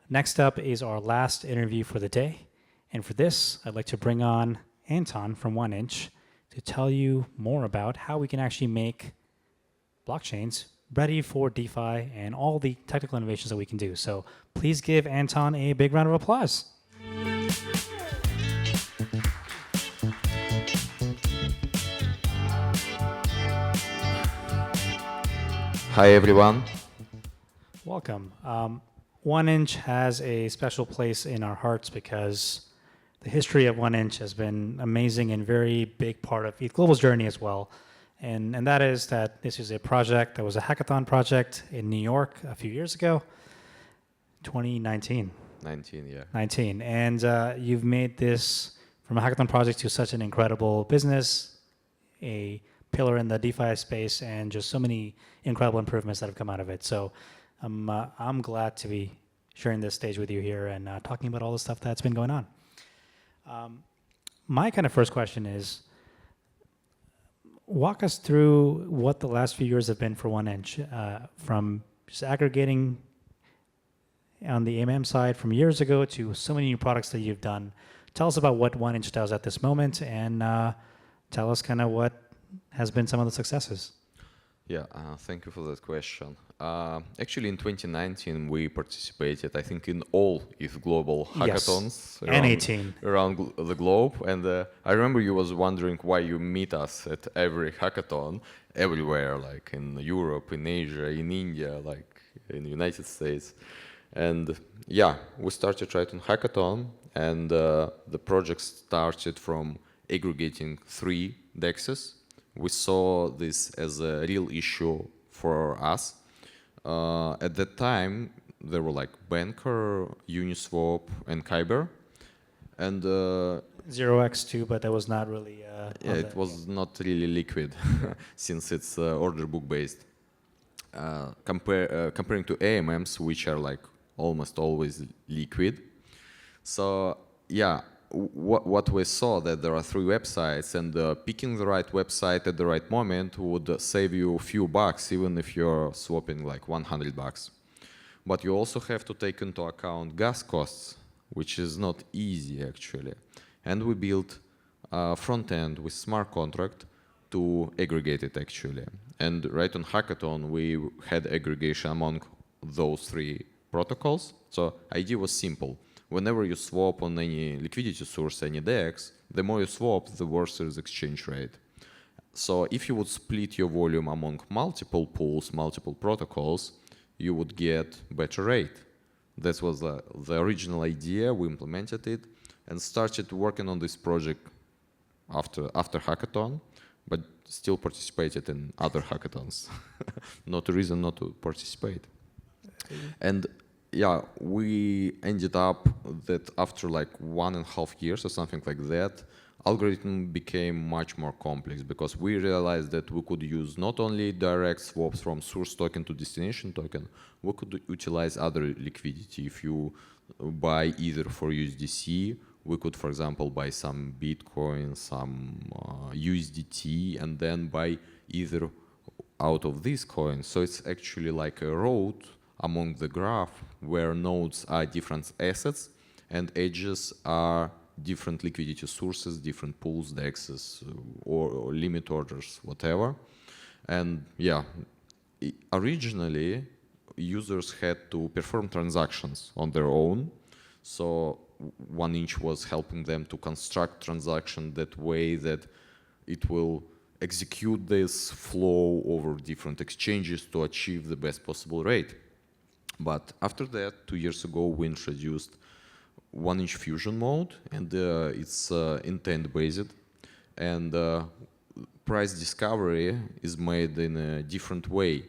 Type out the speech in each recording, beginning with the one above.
Next up is our last interview for the day. And for this, I'd like to bring on Anton from 1inch to tell you more about how we can actually make blockchains ready for DeFi and all the technical innovations that we can do. So please give Anton a big round of applause. Hi everyone. Welcome. 1inch has a special place in our hearts because the history of 1inch has been amazing and very big part of ETH Global's journey as well. And that is that this is a project that was a hackathon project in New York a few years ago, 2019. 19, yeah. 19. And you've made this from a hackathon project to such an incredible business, a pillar in the DeFi space, and just so many incredible improvements that have come out of it. So I'm glad to be sharing this stage with you here and talking about all the stuff that's been going on. My kind of first question is, walk us through what the last few years have been for 1inch, from just aggregating on the AMM side from years ago to so many new products that you've done. Tell us about what 1inch does at this moment, and tell us kind of what has been some of the successes. Yeah, thank you for that question. Actually, in 2019, we participated, I think, in all ETH Global hackathons around the globe. And I remember you was wondering why you meet us at every hackathon, everywhere, like in Europe, in Asia, in India, like in the United States. And yeah, we started right on hackathon, and the project started from aggregating 3 dexes. We saw this as a real issue for us. At that time, there were like Banker, Uniswap, and Kyber. And 0x2, but that was not really... yeah, it was not really liquid since it's order book based. Comparing to AMMs, which are like almost always liquid. So yeah, what we saw that there are 3 websites, and picking the right website at the right moment would save you a few bucks, even if you're swapping like $100. But you also have to take into account gas costs, which is not easy actually. And we built a front end with smart contract to aggregate it actually. And right on Hackathon, we had aggregation among those 3 protocols. So idea was simple. Whenever you swap on any liquidity source, any DEX, the more you swap, the worse is exchange rate. So if you would split your volume among multiple pools, multiple protocols, you would get better rate. That was the original idea. We implemented it and started working on this project after Hackathon, but still participated in other hackathons. Not a reason not to participate. And yeah, we ended up that after like 1.5 years or something like that, algorithm became much more complex because we realized that we could use not only direct swaps from source token to destination token, we could utilize other liquidity. If you buy either for USDC, we could, for example, buy some Bitcoin, some USDT, and then buy either out of these coins. So it's actually like a road among the graph where nodes are different assets and edges are different liquidity sources, different pools, DEXs, or limit orders, whatever. And yeah, originally users had to perform transactions on their own. So 1inch was helping them to construct transaction that way that it will execute this flow over different exchanges to achieve the best possible rate. But after that, 2 years ago, we introduced 1inch fusion mode, and it's intent-based. And price discovery is made in a different way.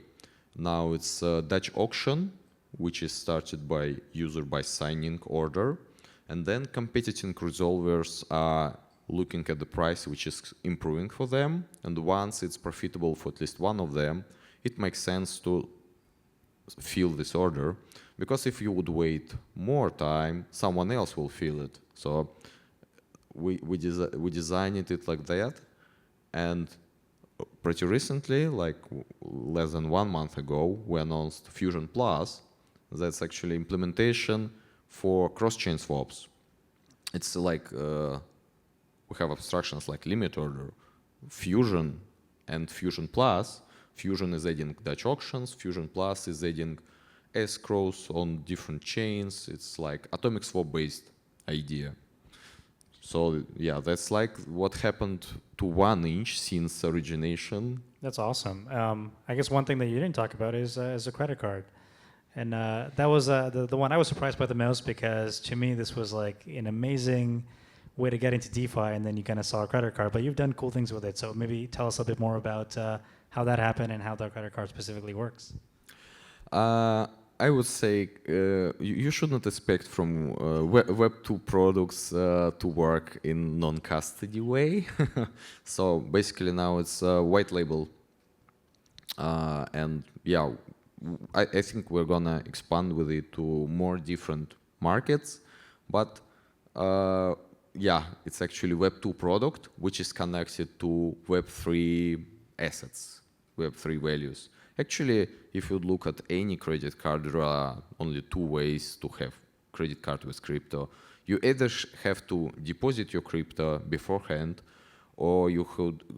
Now it's a Dutch auction, which is started by user by signing order. And then competing resolvers are looking at the price which is improving for them. And once it's profitable for at least one of them, it makes sense to fill this order, because if you would wait more time, someone else will fill it. So we designed it like that, and pretty recently, like less than 1 month ago, we announced Fusion Plus. That's actually implementation for cross-chain swaps. It's like we have abstractions like limit order, Fusion, and Fusion Plus. Fusion is adding Dutch auctions. Fusion Plus is adding escrows on different chains. It's like atomic swap-based idea. So yeah, that's like what happened to 1inch since origination. That's awesome. I guess one thing that you didn't talk about is a credit card. And that was the one I was surprised by the most, because to me this was like an amazing way to get into DeFi, and then you kind of saw a credit card. But you've done cool things with it. So maybe tell us a bit more about how that happened and how the credit card specifically works. I would say you shouldn't expect from Web2 products to work in non-custody way. So basically now it's a white label. And yeah, I think we're gonna expand with it to more different markets. But yeah, it's actually Web2 product, which is connected to Web3 assets, Web3 values. Actually, if you look at any credit card, there are only two ways to have credit card with crypto. You either have to deposit your crypto beforehand, or you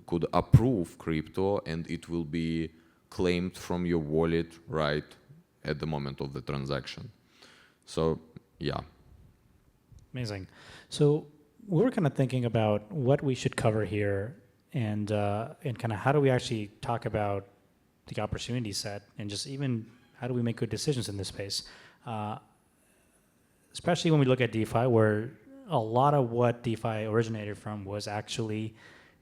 could approve crypto and it will be claimed from your wallet right at the moment of the transaction. So, yeah. Amazing. So we were kind of thinking about what we should cover here, and kind of how do we actually talk about the opportunity set, and just even how do we make good decisions in this space, especially when we look at DeFi, where a lot of what DeFi originated from was actually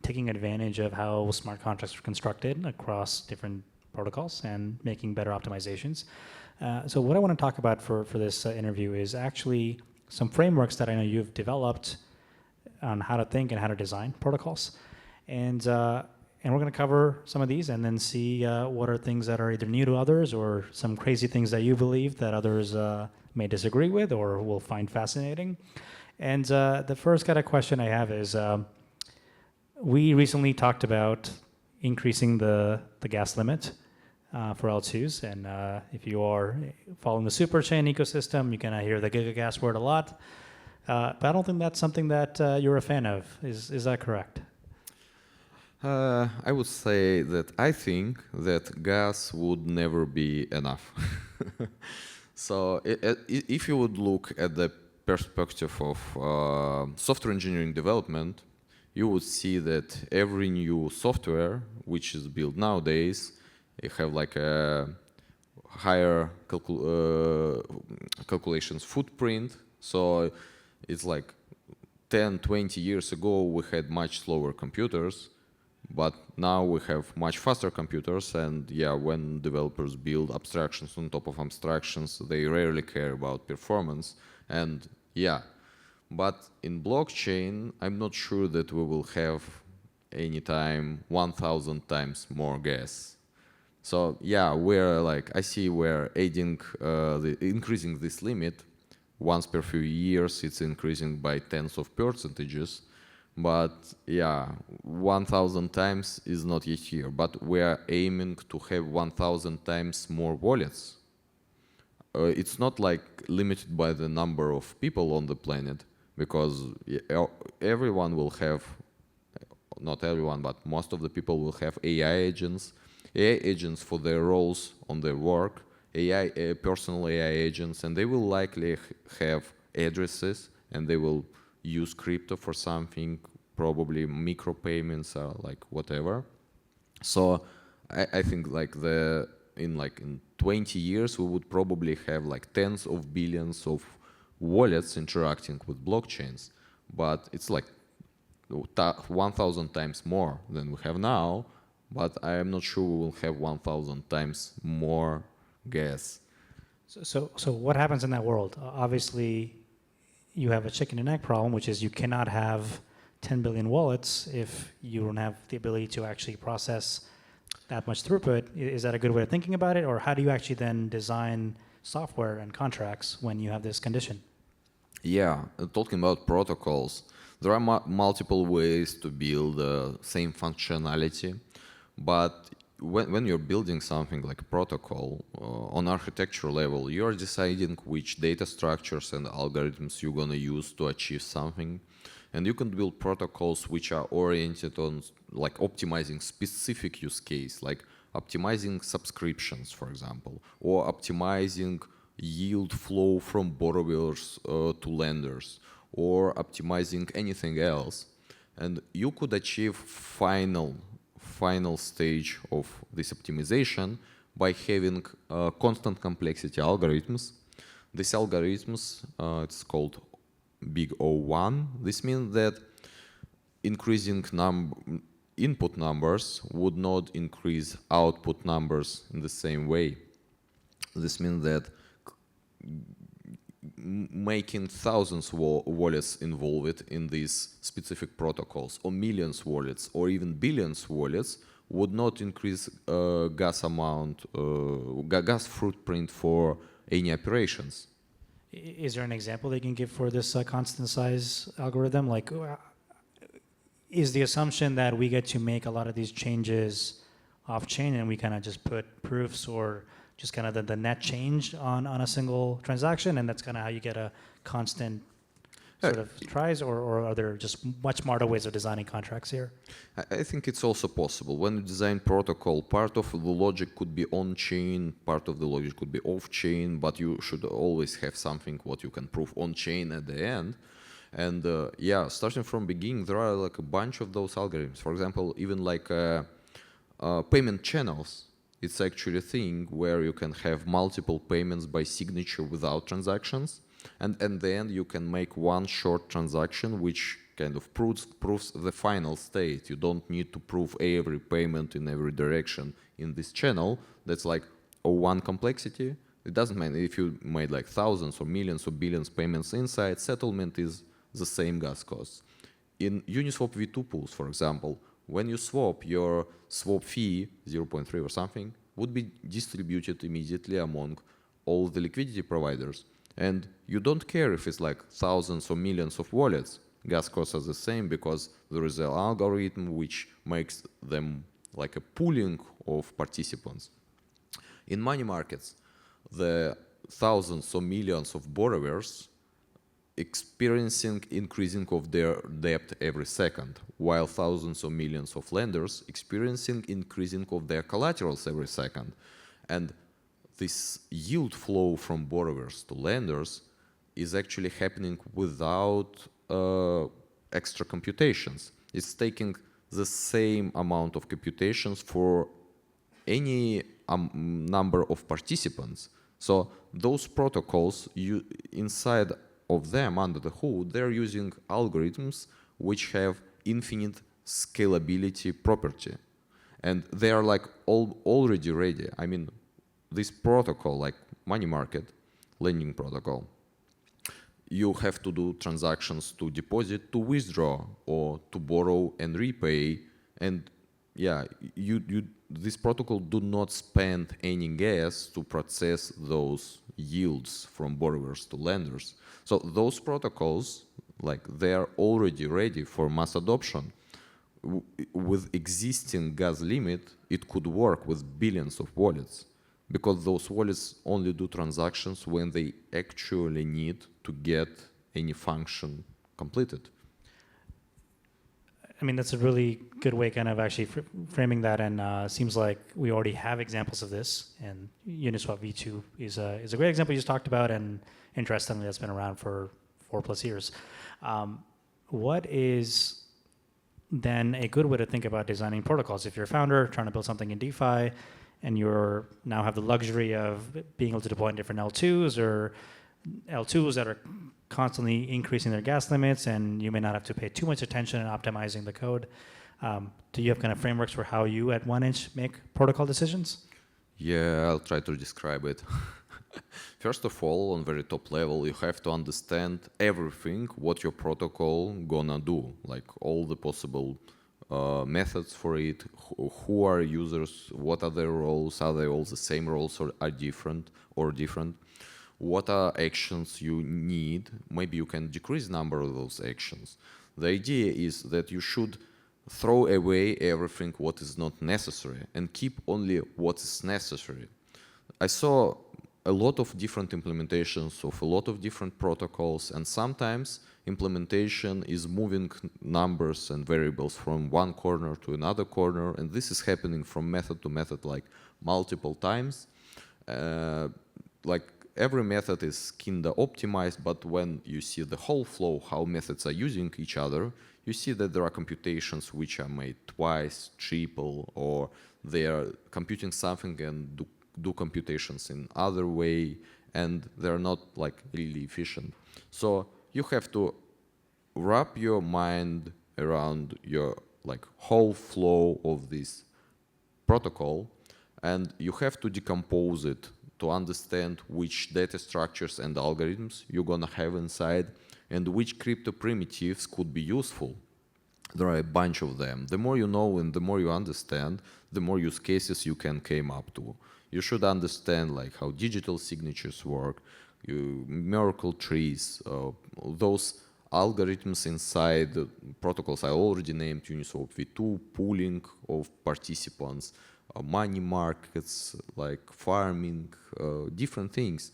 taking advantage of how smart contracts were constructed across different protocols and making better optimizations. So what I want to talk about for this interview is actually some frameworks that I know you've developed on how to think and how to design protocols. And we're going to cover some of these and then see what are things that are either new to others or some crazy things that you believe that others may disagree with or will find fascinating. And the first kind of question I have is, we recently talked about increasing the gas limit for L2s. And if you are following the superchain ecosystem, you kind of hear the gigagas word a lot. But I don't think that's something that you're a fan of. Is that correct? I would say that I think that gas would never be enough. So if you would look at the perspective of software engineering development, you would see that every new software which is built nowadays, it have like a higher calculations footprint. So it's like 10, 20 years ago, we had much slower computers. But now we have much faster computers, and yeah, when developers build abstractions on top of abstractions, they rarely care about performance. And yeah, but in blockchain, I'm not sure that we will have anytime 1,000 times more gas. So yeah, we're like, I see we're adding, increasing this limit. Once per few years, it's increasing by tens of percentages. But yeah, 1,000 times is not yet here. But we are aiming to have 1,000 times more wallets. It's not like limited by the number of people on the planet, because everyone will have, not everyone, but most of the people will have AI agents for their roles on their work, personal AI agents, and they will likely have addresses, and they will use crypto for something, probably micro payments or like whatever. So I think like in 20 years we would probably have like tens of billions of wallets interacting with blockchains, but it's like 1,000 times more than we have now. But I am not sure we will have 1,000 times more gas. So what happens in that world? Obviously, you have a chicken and egg problem, which is you cannot have 10 billion wallets if you don't have the ability to actually process that much throughput. Is that a good way of thinking about it? Or how do you actually then design software and contracts when you have this condition? Yeah, talking about protocols, there are multiple ways to build the same functionality, but when you're building something like a protocol on architecture level, you're deciding which data structures and algorithms you're going to use to achieve something. And you can build protocols which are oriented on like optimizing specific use case, like optimizing subscriptions, for example, or optimizing yield flow from borrowers to lenders, or optimizing anything else. And you could achieve final stage of this optimization by having constant complexity algorithms. These algorithms, it's called big O1. This means that increasing input numbers would not increase output numbers in the same way. This means that making thousands wallets involved in these specific protocols, or millions wallets, or even billions wallets, would not increase gas footprint for any operations. Is there an example they can give for this constant size algorithm? Like, is the assumption that we get to make a lot of these changes off chain and we kind of just put proofs or just kind of the net change on a single transaction, and that's kind of how you get a constant sort of tries, or are there just much smarter ways of designing contracts here? I think it's also possible. When you design protocol, part of the logic could be on-chain, part of the logic could be off-chain, but you should always have something what you can prove on-chain at the end. And yeah, starting from beginning, there are like a bunch of those algorithms. For example, even like payment channels. It's actually a thing where you can have multiple payments by signature without transactions. And at the end, you can make one short transaction which kind of proves the final state. You don't need to prove every payment in every direction in this channel. That's like O1 complexity. It doesn't matter if you made like thousands or millions or billions payments inside, settlement is the same gas costs. In Uniswap v2 pools, for example, when you swap, your swap fee, 0.3 or something, would be distributed immediately among all the liquidity providers. And you don't care if it's like thousands or millions of wallets. Gas costs are the same because there is an algorithm which makes them like a pooling of participants. In money markets, the thousands or millions of borrowers experiencing increasing of their debt every second, while thousands or millions of lenders experiencing increasing of their collaterals every second. And this yield flow from borrowers to lenders is actually happening without extra computations. It's taking the same amount of computations for any number of participants. So those protocols, inside of them, under the hood, they're using algorithms which have infinite scalability property. And they are like already ready. I mean, this protocol, like money market, lending protocol, you have to do transactions to deposit, to withdraw, or to borrow and repay. And yeah, this protocol do not spend any gas to process those yields from borrowers to lenders. So those protocols, like they are already ready for mass adoption. With existing gas limit, it could work with billions of wallets, because those wallets only do transactions when they actually need to get any function completed. I mean, that's a really good way kind of actually framing that, and seems like we already have examples of this, and Uniswap v2 is a great example you just talked about, and interestingly, that's been around for 4+ years. What is then a good way to think about designing protocols? If you're a founder trying to build something in DeFi, and you're now have the luxury of being able to deploy in different L2s or L2s that are constantly increasing their gas limits, and you may not have to pay too much attention in optimizing the code. Do you have kind of frameworks for how you at 1inch make protocol decisions? Yeah, I'll try to describe it. First of all, on very top level, you have to understand everything what your protocol gonna do, like all the possible methods for it, who are users, what are their roles, are they all the same roles or are different? What are actions you need? Maybe you can decrease number of those actions. The idea is that you should throw away everything what is not necessary and keep only what is necessary. I saw a lot of different implementations of a lot of different protocols, and sometimes implementation is moving numbers and variables from one corner to another corner, and this is happening from method to method like multiple times. Like every method is kinda optimized, but when you see the whole flow, how methods are using each other, you see that there are computations which are made twice, triple, or they are computing something and do computations in other way, and they're not like really efficient. So you have to wrap your mind around your like whole flow of this protocol, and you have to decompose it to understand which data structures and algorithms you're gonna have inside and which crypto primitives could be useful. There are a bunch of them. The more you know and the more you understand, the more use cases you can come up to. You should understand like how digital signatures work, miracle trees, those algorithms inside the protocols I already named, Uniswap v2, pooling of participants, money markets, like farming, different things.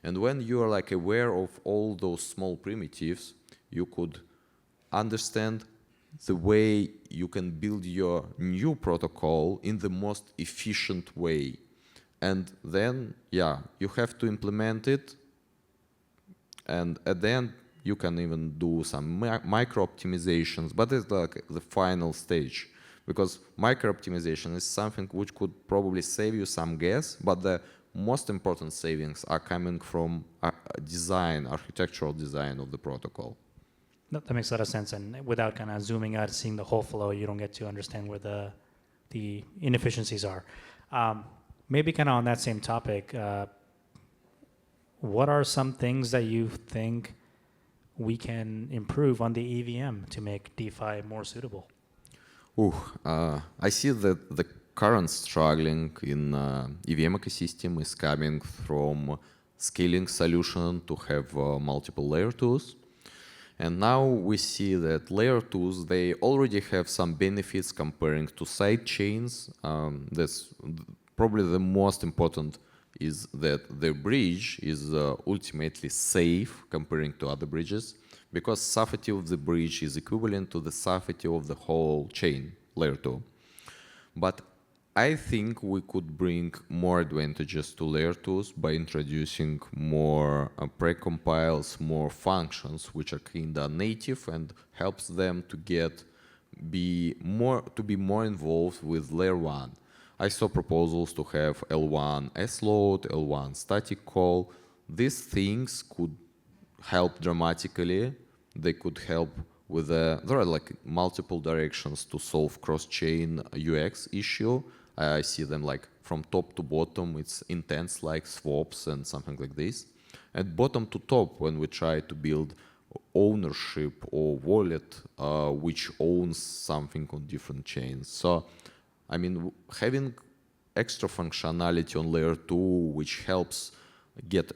And when you are like aware of all those small primitives, you could understand the way you can build your new protocol in the most efficient way. And then, yeah, you have to implement it. And at the end, you can even do some micro optimizations, but it's like the final stage. Because micro optimization is something which could probably save you some gas, but the most important savings are coming from design, architectural design of the protocol. No, that makes a lot of sense. And without kind of zooming out, seeing the whole flow, you don't get to understand where the inefficiencies are. Maybe kind of on that same topic, what are some things that you think we can improve on the EVM to make DeFi more suitable? I see that the current struggling in EVM ecosystem is coming from scaling solution to have multiple layer 2s. And now we see that layer 2s, they already have some benefits comparing to side chains. That's probably the most important is that the bridge is ultimately safe comparing to other bridges, because safety of the bridge is equivalent to the safety of the whole chain, layer 2. But I think we could bring more advantages to layer 2s by introducing more precompiles, more functions which are kinda native and helps them to be more involved with layer 1. I saw proposals to have L1 S-load, L1 static call. These things could help dramatically. They could help with there are like multiple directions to solve cross-chain UX issue. I see them like from top to bottom, it's intense like swaps and something like this. And bottom to top, when we try to build ownership or wallet which owns something on different chains. So, I mean, having extra functionality on layer 2, which helps get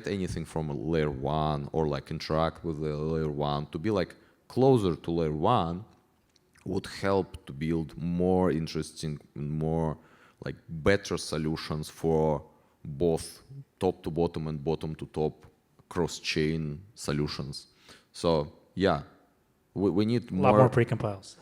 anything from layer 1 or like interact with the layer 1 to be like closer to layer 1 would help to build more interesting, more like better solutions for both top to bottom and bottom to top cross-chain solutions. So yeah, we need more. A lot more precompiles.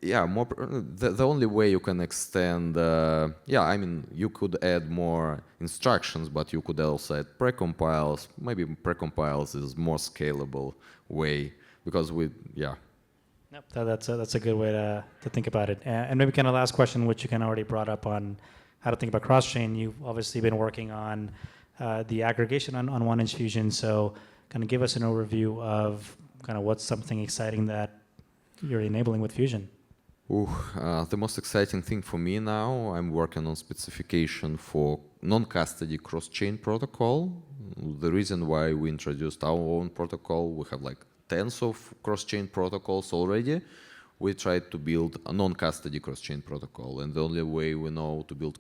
Yeah, more. The only way you can extend, yeah, I mean, you could add more instructions, but you could also add precompiles. Maybe precompiles is more scalable way because yeah. Yep, that's a good way to think about it. And maybe kind of last question, which you kind of already brought up on how to think about cross-chain. You've obviously been working on the aggregation on 1inch Fusion. So kind of give us an overview of kind of what's something exciting that you're enabling with Fusion. The most exciting thing for me now, I'm working on specification for non-custody cross-chain protocol. The reason why we introduced our own protocol, we have like tens of cross-chain protocols already. We tried to build a non-custody cross-chain protocol, and the only way we know to build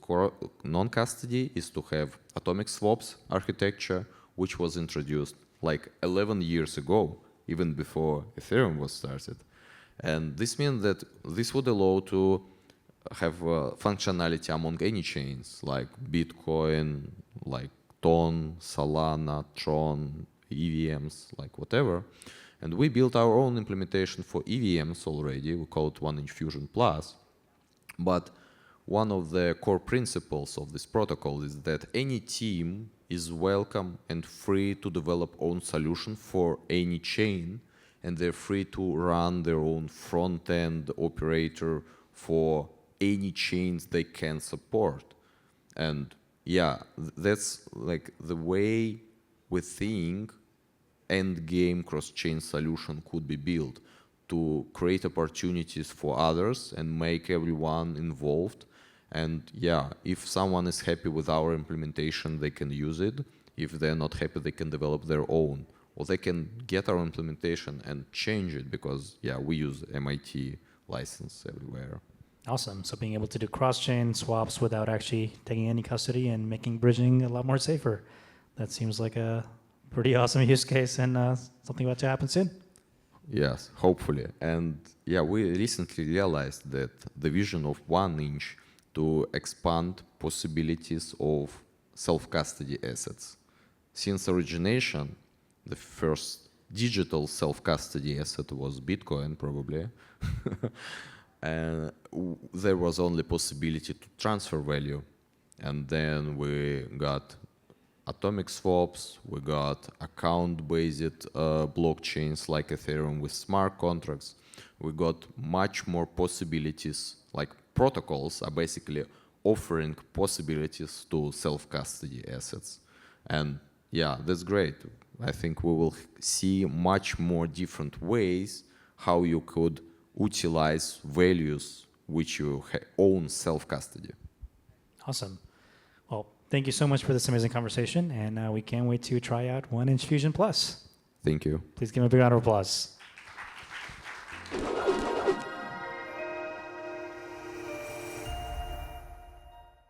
non-custody is to have atomic swaps architecture, which was introduced like 11 years ago, even before Ethereum was started. And this means that this would allow to have functionality among any chains like Bitcoin, like Ton, Solana, Tron, EVMs, like whatever. And we built our own implementation for EVMs already. We call it 1inch Fusion Plus. But one of the core principles of this protocol is that any team is welcome and free to develop own solution for any chain, and they're free to run their own front-end operator for any chains they can support. And yeah, that's like the way we think end-game cross-chain solution could be built to create opportunities for others and make everyone involved. And yeah, if someone is happy with our implementation, they can use it. If they're not happy, they can develop their own. Or they can get our implementation and change it because, yeah, we use MIT license everywhere. Awesome. So being able to do cross-chain swaps without actually taking any custody and making bridging a lot more safer. That seems like a pretty awesome use case and something about to happen soon. Yes, hopefully. And yeah, we recently realized that the vision of 1inch to expand possibilities of self-custody assets. Since origination, the first digital self-custody asset was Bitcoin, probably. And there was only possibility to transfer value. And then we got atomic swaps, we got account-based blockchains like Ethereum with smart contracts. We got much more possibilities, like protocols are basically offering possibilities to self-custody assets. And yeah, that's great. I think we will see much more different ways how you could utilize values which you own self-custody. Awesome. Well, thank you so much for this amazing conversation, and we can't wait to try out 1inch Fusion Plus. Thank you. Please give him a big round of applause.